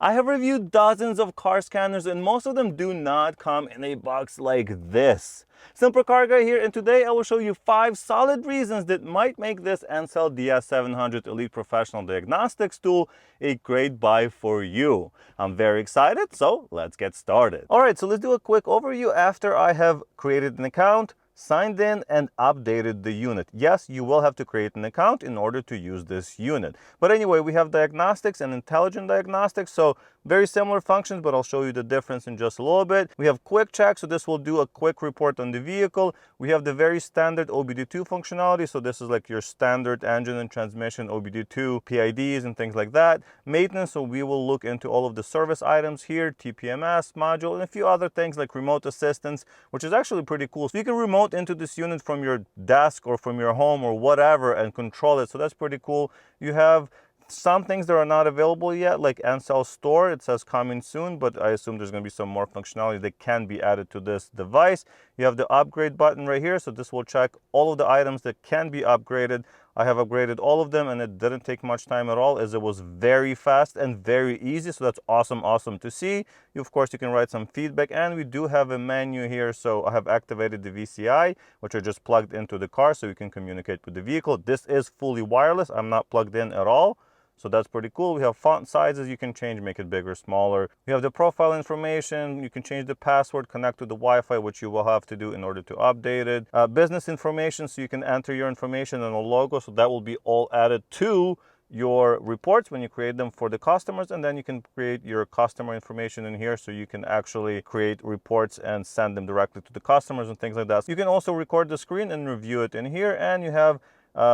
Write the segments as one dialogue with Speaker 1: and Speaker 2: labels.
Speaker 1: I have reviewed dozens of car scanners and most of them do not come in a box like this. Simple Car Guy here, and today I will show you 5 solid reasons that might make this ANCEL DS700 Elite Professional Diagnostics tool a great buy for you. I'm very excited, so let's get started. Alright, so let's do a quick overview after I have created an account, signed in, and updated the unit. Yes, you will have to create an account in order to use this unit. But anyway, we have diagnostics and intelligent diagnostics, so very similar functions, but I'll show you the difference in just a little bit. We have quick check, so this will do a quick report on the vehicle. We have the very standard OBD2 functionality, so this is like your standard engine and transmission OBD2 PIDs and things like that. Maintenance, so we will look into all of the service items here, TPMS module, and a few other things like remote assistance, which is actually pretty cool. So you can remote into this unit from your desk or from your home or whatever and control it, so that's pretty cool. You have some things that are not available yet, like ANCEL Store. It says coming soon, but I assume there's going to be some more functionality that can be added to this device. You have the upgrade button right here, so this will check all of the items that can be upgraded. I have upgraded all of them and it didn't take much time at all, as it was very fast and very easy, so that's awesome to see. Of course, you can write some feedback, and we do have a menu here, so I have activated the VCI, which are just plugged into the car so you can communicate with the vehicle. This is fully wireless. I'm not plugged in at all. So that's pretty cool. We have font sizes you can change, make it bigger, smaller. We have the profile information. You can change the password, connect to the Wi-Fi, which you will have to do in order to update it. Business information, so you can enter your information and a logo. So that will be all added to your reports when you create them for the customers, and then you can create your customer information in here, so you can actually create reports and send them directly to the customers and things like that. You can also record the screen and review it in here, and you have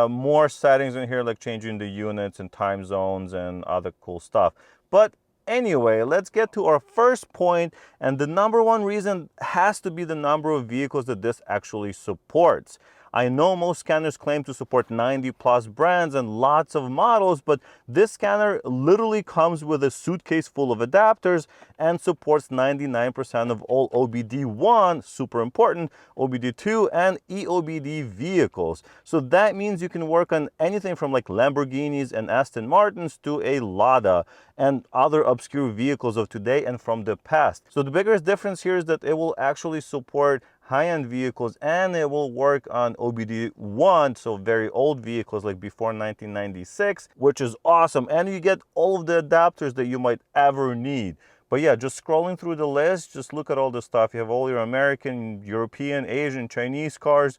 Speaker 1: more settings in here, like changing the units and time zones and other cool stuff. But anyway, let's get to our first point, and the number one reason has to be the number of vehicles that this actually supports. I know most scanners claim to support 90+ brands and lots of models, but this scanner literally comes with a suitcase full of adapters and supports 99% of all OBD1, super important, OBD2 and eOBD vehicles. So that means you can work on anything from like Lamborghinis and Aston Martins to a Lada and other obscure vehicles of today and from the past. So the biggest difference here is that it will actually support high-end vehicles, and it will work on OBD1, so very old vehicles like before 1996, which is awesome. And you get all of the adapters that you might ever need. But yeah, just scrolling through the list, just look at all the stuff. You have all your American, European, Asian, Chinese cars,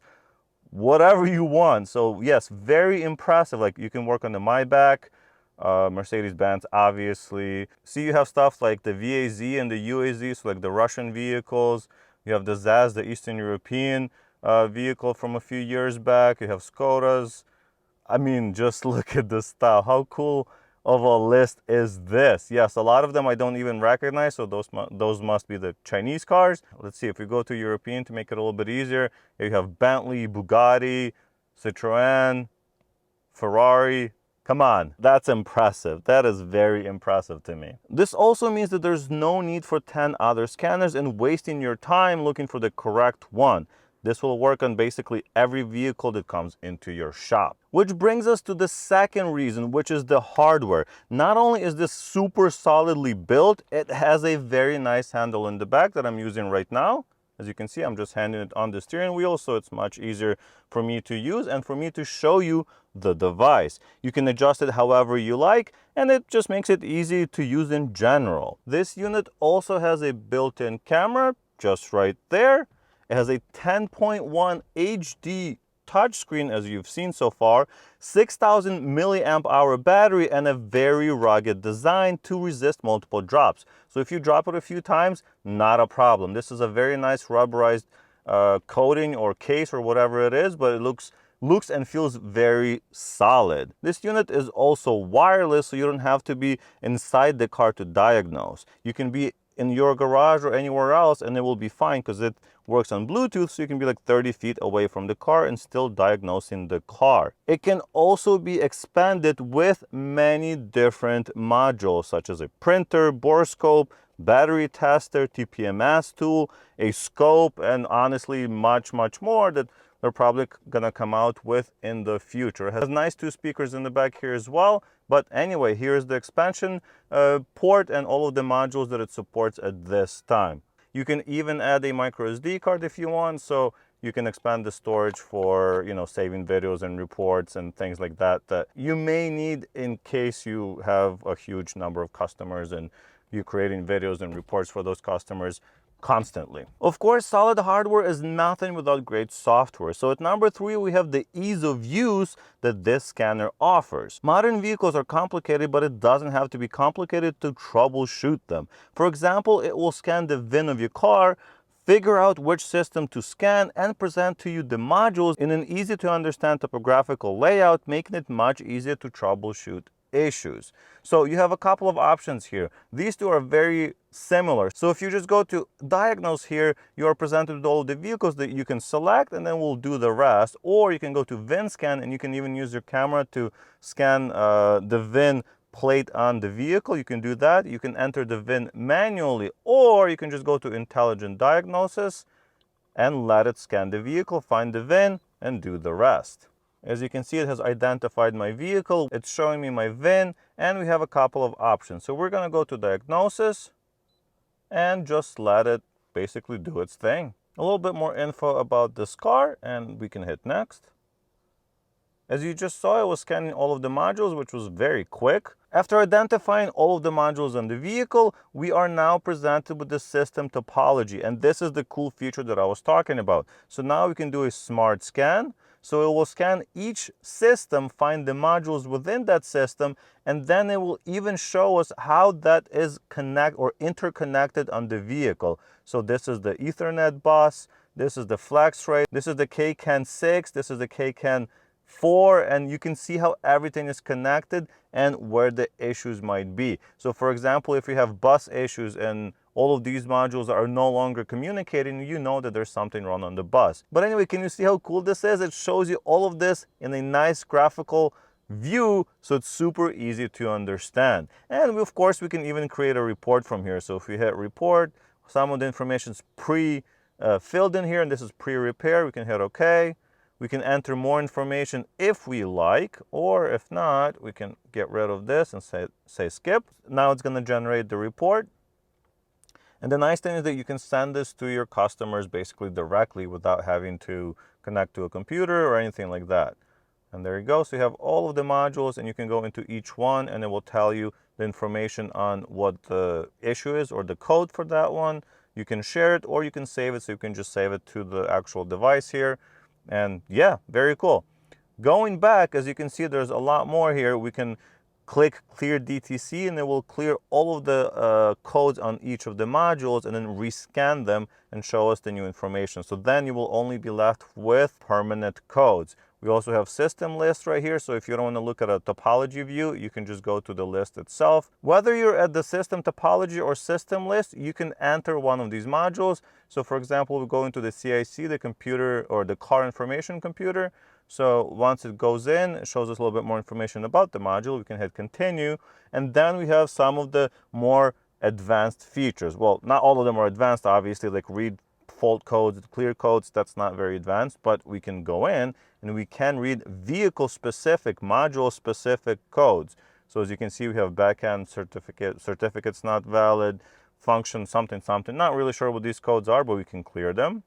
Speaker 1: whatever you want. So yes, very impressive. Like you can work on the Maybach, Mercedes-Benz, obviously. See, you have stuff like the VAZ and the UAZ, so like the Russian vehicles. You have the ZAZ, the Eastern European vehicle from a few years back. You have Skodas. I mean, just look at this style. How cool of a list is this? Yes, a lot of them I don't even recognize, so those must be the Chinese cars. Let's see, if we go to European to make it a little bit easier, you have Bentley, Bugatti, Citroën, Ferrari. Come on, that's impressive. That is very impressive to me. This also means that there's no need for 10 other scanners and wasting your time looking for the correct one. This will work on basically every vehicle that comes into your shop. Which brings us to the second reason, which is the hardware. Not only is this super solidly built, it has a very nice handle in the back that I'm using right now. As you can see, I'm just handing it on the steering wheel, so it's much easier for me to use and for me to show you the device. You can adjust it however you like, and it just makes it easy to use in general. This unit also has a built-in camera just right there. It has a 10.1 HD touchscreen, as you've seen so far, 6,000 milliamp hour battery, and a very rugged design to resist multiple drops. So if you drop it a few times, not a problem. This is a very nice rubberized coating or case or whatever it is, but it looks and feels very solid. This unit is also wireless, so you don't have to be inside the car to diagnose. You can be in your garage or anywhere else and it will be fine, because it works on Bluetooth, so you can be like 30 feet away from the car and still diagnosing the car. It can also be expanded with many different modules, such as a printer, borescope, battery tester, TPMS tool, a scope, and honestly much more that they're probably gonna come out with in the future. It has nice 2 speakers in the back here as well. But anyway, here's the expansion port and all of the modules that it supports at this time. You can even add a micro SD card if you want, so you can expand the storage for, you know, saving videos and reports and things like that that you may need in case you have a huge number of customers and you're creating videos and reports for those customers constantly. Of course, solid hardware is nothing without great software. So at number 3, we have the ease of use that this scanner offers. Modern vehicles are complicated, but it doesn't have to be complicated to troubleshoot them. For example, it will scan the VIN of your car, figure out which system to scan, and present to you the modules in an easy to understand topographical layout, making it much easier to troubleshoot issues. So you have a couple of options here. These two are very similar. So if you just go to diagnose here, you are presented with all of the vehicles that you can select, and then we'll do the rest. Or you can go to VIN scan, and you can even use your camera to scan the VIN plate on the vehicle. You can do that. You can enter the VIN manually, or you can just go to intelligent diagnosis and let it scan the vehicle, find the VIN, and do the rest. As you can see, it has identified my vehicle. It's showing me my VIN, and we have a couple of options. So we're going to go to diagnosis and just let it basically do its thing. A little bit more info about this car, and we can hit next. As you just saw, it was scanning all of the modules, which was very quick. After identifying all of the modules on the vehicle, we are now presented with the system topology. And this is the cool feature that I was talking about. So now we can do a smart scan. So it will scan each system, find the modules within that system, and then it will even show us how that is interconnected on the vehicle. So this is the Ethernet bus, this is the flex rate, this is the KCAN 6, this is the KCAN 4, and you can see how everything is connected and where the issues might be. So for example, if you have bus issues and all of these modules are no longer communicating, you know that there's something wrong on the bus. But anyway, can you see how cool this is? It shows you all of this in a nice graphical view, so it's super easy to understand. And of course, we can even create a report from here. So if we hit report, some of the information is pre-filled in here, and this is pre-repair. We can hit OK. We can enter more information if we like, or if not, we can get rid of this and say skip. Now it's going to generate the report. And the nice thing is that you can send this to your customers basically directly without having to connect to a computer or anything like that. And there you go. So you have all of the modules, and you can go into each one, and it will tell you the information on what the issue is or the code for that one. You can share it, or you can save it. So you can just save it to the actual device here. And yeah, very cool. Going back, as you can see, there's a lot more here. We can click clear DTC, and it will clear all of the codes on each of the modules and then rescan them and show us the new information. So then you will only be left with permanent codes. We also have system lists right here. So if you don't want to look at a topology view, you can just go to the list itself. Whether you're at the system topology or system list, you can enter one of these modules. So for example, we go into the CIC, the computer or the car information computer. So once it goes in, it shows us a little bit more information about the module. We can hit continue. And then we have some of the more advanced features. Well, not all of them are advanced, obviously, like read fault codes, clear codes. That's not very advanced, but we can go in and we can read vehicle specific, module specific codes. So as you can see, we have backend certificates not valid, function something. Not really sure what these codes are, but we can clear them.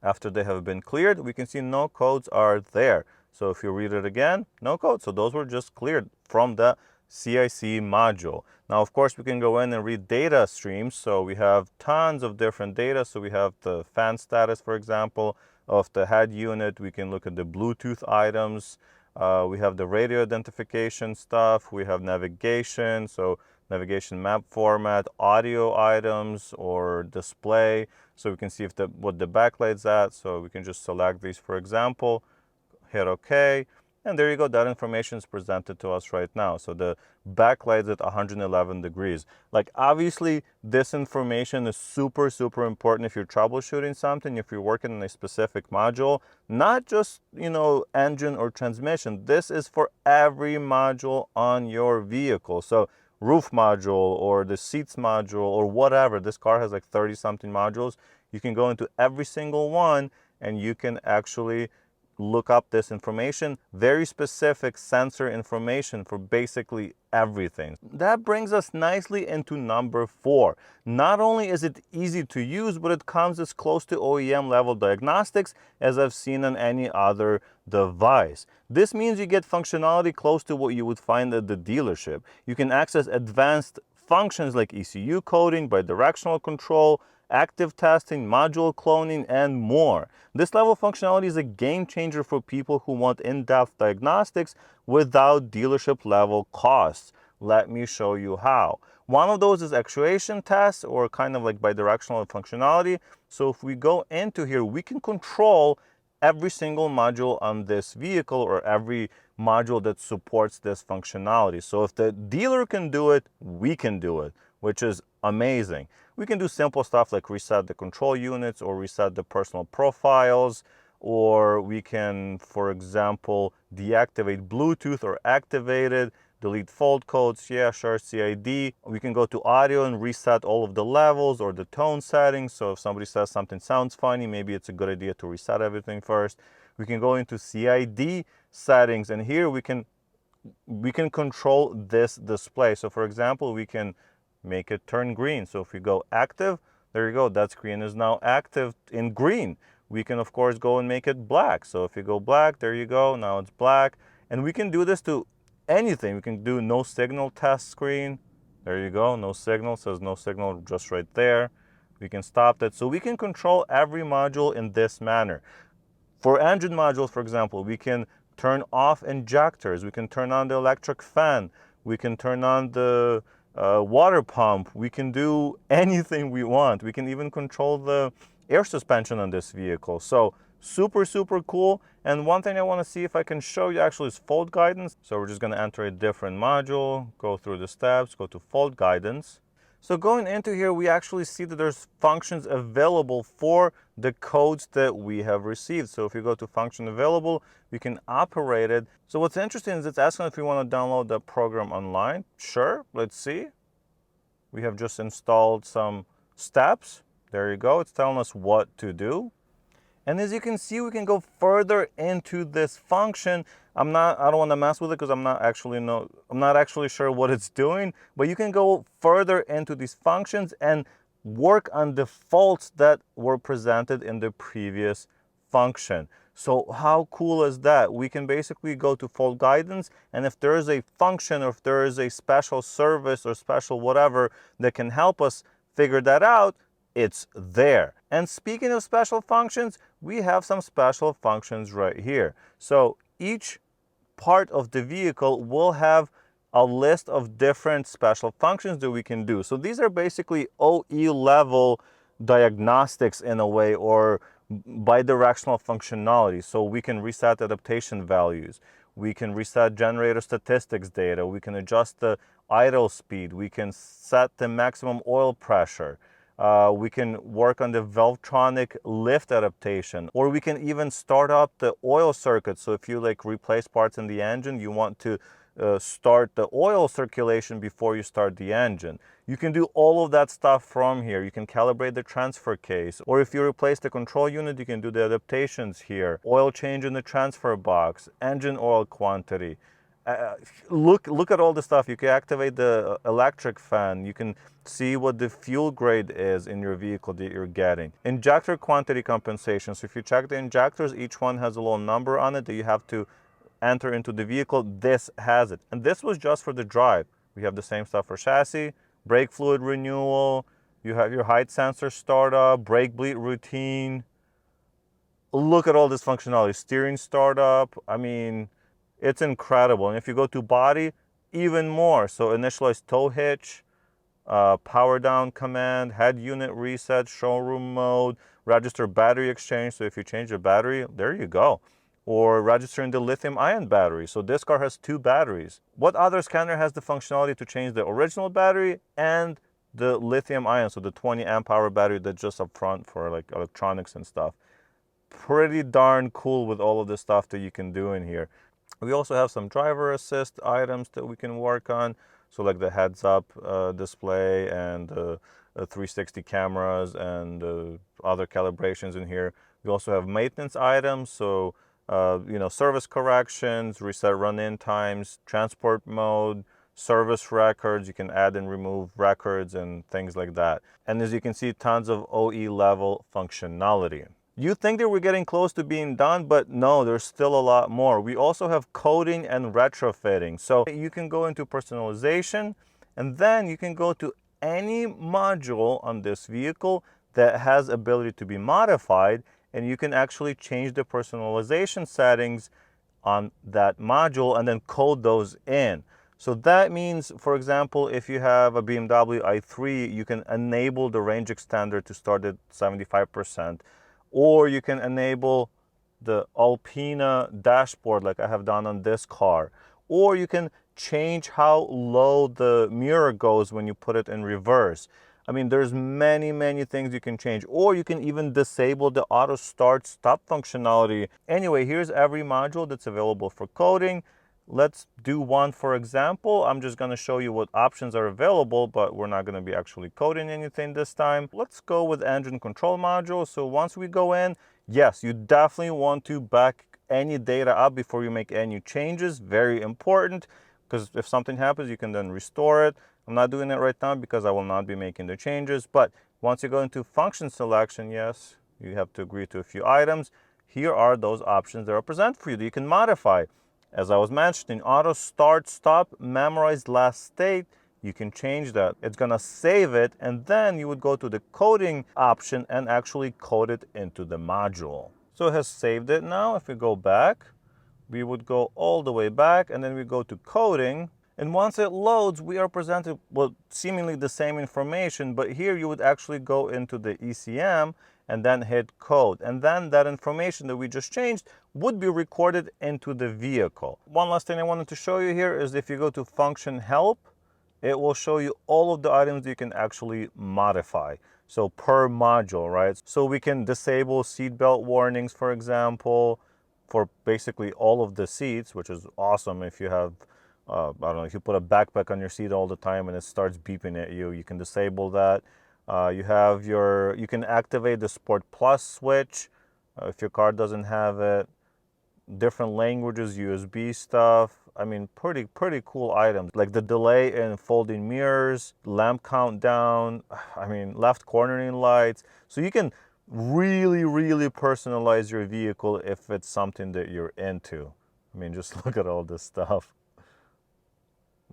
Speaker 1: After they have been cleared, we can see no codes are there. So if you read it again, no code. So those were just cleared from the CIC module. Now, of course, we can go in and read data streams. So we have tons of different data. So we have the fan status, for example, of the head unit. We can look at the Bluetooth items. We have the radio identification stuff. We have navigation. So navigation map format, audio items or display. So we can see if what the backlight's at. So we can just select these, for example, hit OK. And there you go. That information is presented to us right now. So the backlight's at 111 degrees. Like obviously this information is super, super important if you're troubleshooting something, if you're working on a specific module, not just, engine or transmission. This is for every module on your vehicle. So roof module or the seats module or whatever. This car has like 30 something modules. You can go into every single one and you can actually look up this information, very specific sensor information for basically everything. That brings us nicely into number 4. Not only is it easy to use, but it comes as close to OEM level diagnostics as I've seen on any other device. This means you get functionality close to what you would find at the dealership. You can access advanced functions like ECU coding, bidirectional control, active testing, module cloning, and more. This level of functionality is a game changer for people who want in-depth diagnostics without dealership level costs. Let me show you how. One of those is actuation tests, or kind of like bidirectional functionality. So if we go into here, we can control every single module on this vehicle, or every module that supports this functionality. So if the dealer can do it, we can do it, which is amazing. We can do simple stuff like reset the control units or reset the personal profiles, or we can, for example, deactivate Bluetooth or activate it, delete fault codes, yeah, sure, CID. We can go to audio and reset all of the levels or the tone settings. So if somebody says something sounds funny, maybe it's a good idea to reset everything first. We can go into CID settings, and here we can control this display. So for example, we can make it turn green. So if we go active, there you go, that screen is now active in green. We can of course go and make it black. So if you go black, there you go, now it's black. And we can do this to anything. We can do no signal test screen. There you go, no signal, says no signal just right there. We can stop that. So we can control every module in this manner. For engine modules, for example, we can turn off injectors. We can turn on the electric fan. We can turn on the water pump. We can do anything we want. We can even control the air suspension on this vehicle. So super, super cool. And one thing I want to see if I can show you actually is fault guidance. So we're just going to enter a different module, go through the steps, go to fault guidance. So going into here, we actually see that there's functions available for the codes that we have received. So if you go to function available, we can operate it. So what's interesting is it's asking if we want to download the program online. Sure, let's see. We have just installed some steps. There you go. It's telling us what to do. And as you can see, we can go further into this function. I don't want to mess with it because I'm not actually sure what it's doing, but you can go further into these functions and work on the faults that were presented in the previous function. So how cool is that? We can basically go to fault guidance, and if there is a function or if there is a special service or special whatever that can help us figure that out, it's there. And speaking of special functions, we have some special functions right here. So each part of the vehicle will have a list of different special functions that we can do. So these are basically OE level diagnostics in a way, or bidirectional functionality. So we can reset adaptation values. We can reset generator statistics data. We can adjust the idle speed. We can set the maximum oil pressure. We can work on the Valvetronic lift adaptation, or we can even start up the oil circuit. So if you like replace parts in the engine, you want to start the oil circulation before you start the engine. You can do all of that stuff from here. You can calibrate the transfer case, or if you replace the control unit, you can do the adaptations here. Oil change in the transfer box, engine oil quantity. Look at all the stuff. You can activate the electric fan. You can see what the fuel grade is in your vehicle that you're getting. Injector quantity compensation. So if you check the injectors, each one has a little number on it that you have to enter into the vehicle. This has it. And this was just for the drive. We have the same stuff for chassis, brake fluid renewal. You have your height sensor startup, brake bleed routine. Look at all this functionality. Steering startup. I mean, it's incredible. And if you go to body, even more. So initialize tow hitch, power down command, head unit reset, showroom mode, register battery exchange. So if you change the battery, there you go. Or registering the lithium ion battery. So this car has 2 batteries. What other scanner has the functionality to change the original battery and the lithium ion? So the 20 amp hour battery that's just up front for like electronics and stuff. Pretty darn cool with all of the stuff that you can do in here. We also have some driver assist items that we can work on. So like the heads up display and 360 cameras and other calibrations in here. We also have maintenance items, so service corrections, reset run-in times, transport mode, service records. You can add and remove records and things like that. And as you can see, tons of OE level functionality. You think that we're getting close to being done, but no, there's still a lot more. We also have coding and retrofitting. So you can go into personalization, and then you can go to any module on this vehicle that has ability to be modified, and you can actually change the personalization settings on that module and then code those in. So that means, for example, if you have a BMW i3, you can enable the range extender to start at 75%, or you can enable the Alpina dashboard like I have done on this car, or you can change how low the mirror goes when you put it in reverse. I mean, there's many things you can change, or you can even disable the auto start stop functionality. Anyway, here's every module that's available for coding. Let's do one for example. I'm just going to show you what options are available, but we're not going to be actually coding anything this time. Let's go with engine control module. So once we go in, yes, you definitely want to back any data up before you make any changes. Very important, because if something happens, you can then restore it. I'm not doing it right now because I will not be making the changes. But once you go into function selection, yes, you have to agree to a few items. Here are those options that are present for you that you can modify. As I was mentioning, auto start stop memorized last state, you can change that. It's gonna save it, and then you would go to the coding option and actually code it into the module. So it has saved it now. If we go back, we would go all the way back, and then we go to coding. And once it loads, we are presented with seemingly the same information, but here you would actually go into the ECM and then hit code. And then that information that we just changed would be recorded into the vehicle. One last thing I wanted to show you here is if you go to function help, it will show you all of the items you can actually modify. So per module, right? So we can disable seatbelt warnings, for example, for basically all of the seats, which is awesome if you have I don't know, if you put a backpack on your seat all the time and it starts beeping at you, you can disable that. You can activate the Sport Plus switch if your car doesn't have it. Different languages, USB stuff. I mean, pretty cool items. Like the delay in folding mirrors, lamp countdown, I mean, left cornering lights. So you can really personalize your vehicle if it's something that you're into. I mean, just look at all this stuff.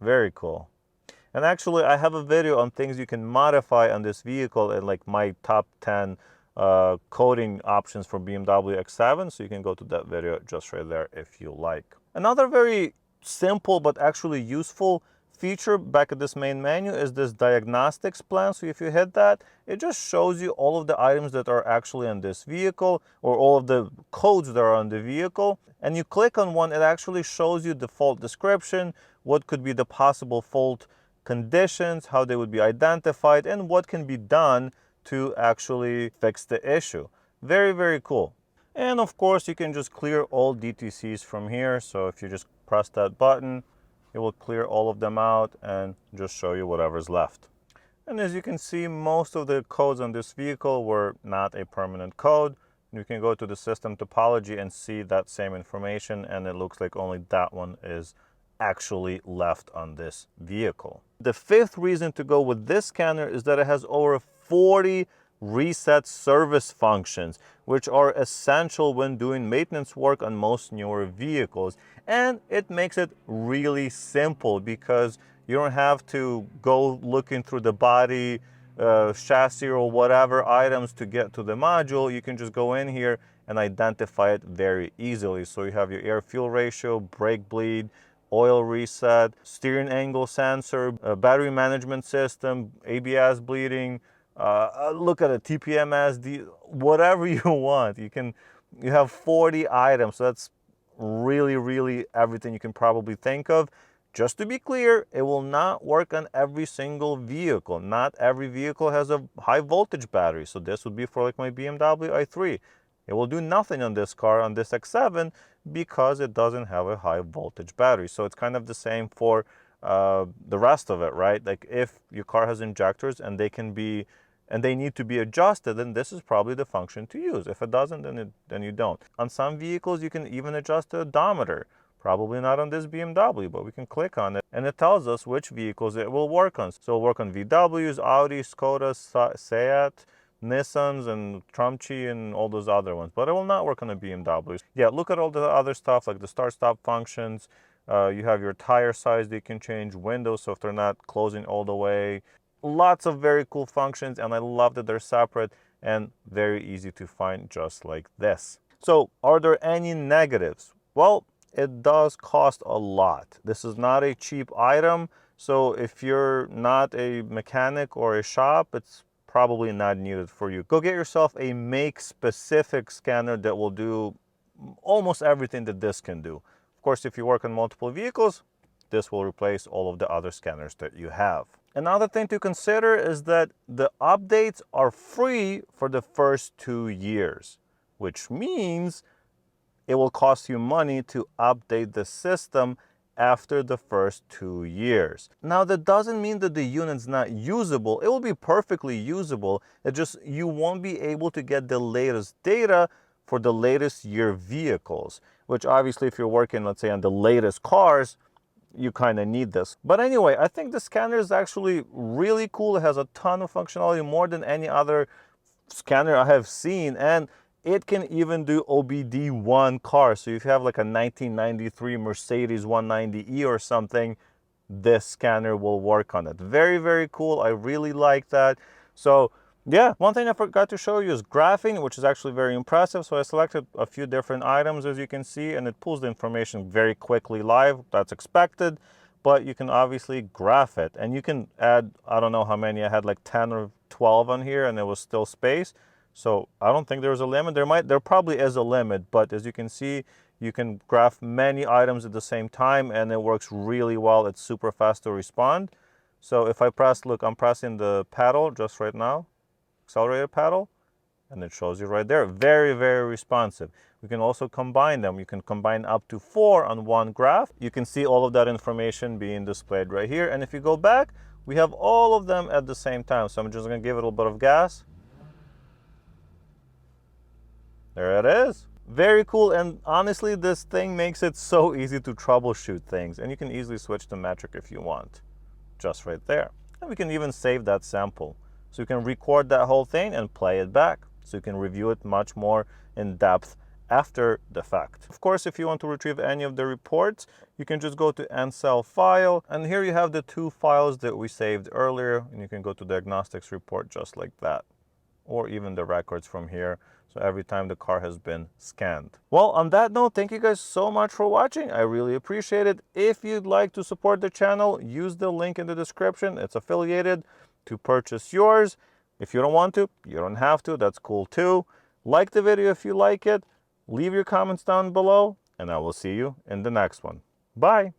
Speaker 1: Very cool. And actually, I have a video on things you can modify on this vehicle and like my top 10 coding options for BMW X7. So you can go to that video just right there if you like. Another very simple but actually useful feature back at this main menu is this Diagnostics Plan. So if you hit that, it just shows you all of the items that are actually on this vehicle, or all of the codes that are on the vehicle. And you click on one, it actually shows you the fault description, what could be the possible fault conditions, how they would be identified, and what can be done to actually fix the issue. Very cool. And of course, you can just clear all DTCs from here. So if you just press that button, it will clear all of them out and just show you whatever's left. And as you can see, most of the codes on this vehicle were not a permanent code. You can go to the system topology and see that same information, and it looks like only that one is actually left on this vehicle. The fifth reason to go with this scanner is that it has over 40 reset service functions, which are essential when doing maintenance work on most newer vehicles. And it makes it really simple because you don't have to go looking through the body, chassis, or whatever items to get to the module. You can just go in here and identify it very easily. So you have your air-fuel ratio, brake bleed, oil reset, steering angle sensor, battery management system, ABS bleeding, look at it, TPMS, whatever you want. You have 40 items. So that's really everything you can probably think of. Just to be clear, it will not work on every single vehicle. Not every vehicle has a high voltage battery. So this would be for like my BMW i3. It will do nothing on this car, on this X7, because it doesn't have a high voltage battery. So it's kind of the same for the rest of it, right? Like if your car has injectors and they can be and they need to be adjusted, then this is probably the function to use. If it doesn't, then you don't. On some vehicles, you can even adjust the odometer. Probably not on this BMW, but we can click on it and it tells us which vehicles it will work on. So it'll work on VWs, Audi, Skoda, Seat, Nissans, and Trumchi, and all those other ones. But it will not work on the BMWs. Yeah, look at all the other stuff like the start-stop functions. You have your tire size that you can change, windows, so if they're not closing all the way. Lots of very cool functions, and I love that they're separate and very easy to find, just like this. So are there any negatives? Well, it does cost a lot. This is not a cheap item, so if you're not a mechanic or a shop, it's probably not needed for you. Go get yourself a make-specific scanner that will do almost everything that this can do. Of course, if you work on multiple vehicles, this will replace all of the other scanners that you have. Another thing to consider is that the updates are free for the first 2 years, which means it will cost you money to update the system after the first 2 years. Now, that doesn't mean that the unit's not usable. It will be perfectly usable. It just, you won't be able to get the latest data for the latest year vehicles, which obviously if you're working, let's say, on the latest cars, you kind of need this. But anyway, I think the scanner is actually really cool. It has a ton of functionality, more than any other scanner I have seen, and it can even do OBD1 cars. So if you have like a 1993 Mercedes 190E or something, this scanner will work on it. Very, very cool. I really like that. So yeah, one thing I forgot to show you is graphing, which is actually very impressive. So I selected a few different items, as you can see, and it pulls the information very quickly live. That's expected, but you can obviously graph it, and you can add, I don't know how many, I had like 10 or 12 on here, and there was still space. So I don't think there's a limit. There probably is a limit, but as you can see, you can graph many items at the same time, and it works really well. It's super fast to respond. So if I press, look, I'm pressing the paddle just right now, accelerator paddle, and it shows you right there. Very, very responsive. We can also combine them. You can combine up to 4 on one graph. You can see all of that information being displayed right here. And if you go back, we have all of them at the same time. So I'm just going to give it a little bit of gas. There it is. Very cool, and honestly, this thing makes it so easy to troubleshoot things, and you can easily switch the metric if you want, just right there. And we can even save that sample. So you can record that whole thing and play it back, so you can review it much more in depth after the fact. Of course, if you want to retrieve any of the reports, you can just go to ANCEL file, and here you have the 2 files that we saved earlier, and you can go to diagnostics report just like that, or even the records from here. So every time the car has been scanned. Well, on that note, thank you guys so much for watching. I really appreciate it. If you'd like to support the channel, use the link in the description. It's affiliated to purchase yours. If you don't want to, you don't have to. That's cool too. Like the video if you like it. Leave your comments down below, and I will see you in the next one. Bye.